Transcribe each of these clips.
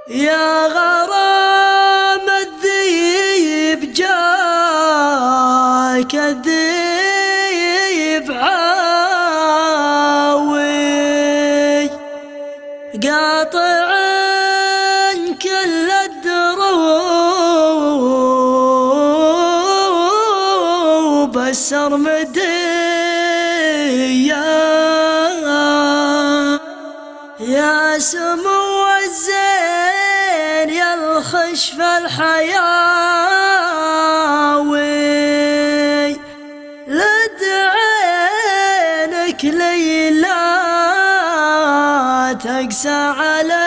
يا غرام الذيب جاك الذيب عاوي قاطع كل الدروب السرمدية يا سمو الزين يا الخشف الحياوي لد عينك لي لا تقسى علي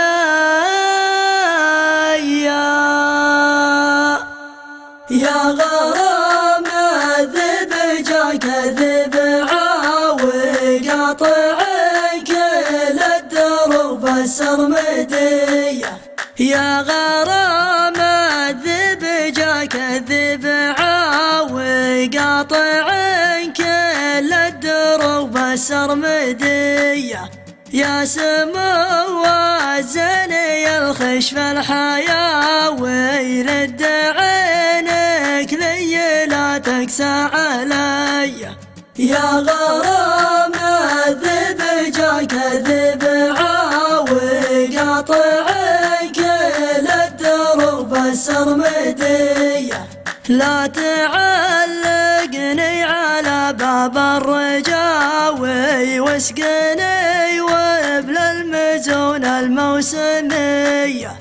يا غرام الذيب جاك الذيب عاوي قاطع كل الدروب السرمدية يا غرام الذيب جاك الذيب عاوي قاطع كل الدروب السرمدية يا سمو الزين يا الخشف الحياوي رد عينك لي لا تقسى علي يا غرام الذيب جاك الذيب عاوي قاطع كل الدروب السرمدية لا تعلقني على باب الرجاوي واسقني وابل المزون الموسمية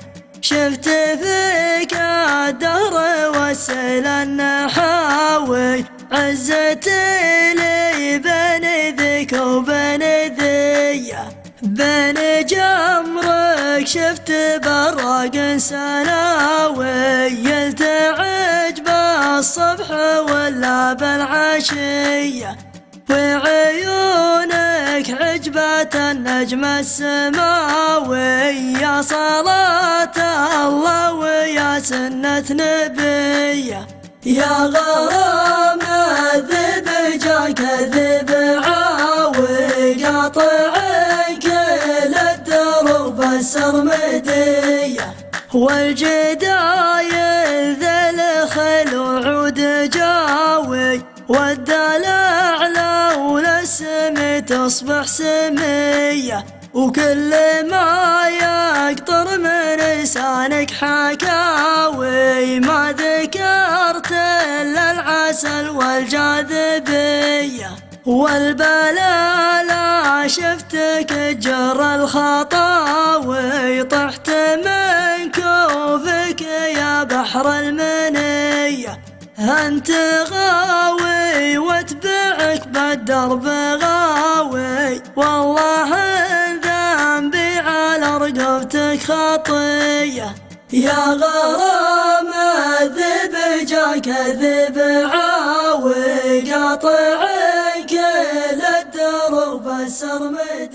شفت فيك الدهر والسيل النحاوي عزتي لي بين ذيك وبين ذية بين جمرك شفت براق سناوي يلتعج بالصبح ولا بالعشية وعيونك عجبة النجم السماوي يا صلاة الله ويا سنة نبيه يا غرام الذيب جاك الذيب عاوي قاطع كل الدروب السرمدية والجدايل ذا الخيل وعود جاوي والدلع لولا السمي تصبح سمية وكل ما يقطر من لسانك حكاوي ما ذكرت إلا العسل والجاذبية والبلا لا شفتك تجر الخطاوي طحت من كوفك يا بحر المنية أنت غاوي واتبعك بالدرب غاوي والله ذنبي على رقبتك خطية يا غرام الذيب جاك الذيب عاوي قاطع كل الدروب السرمدية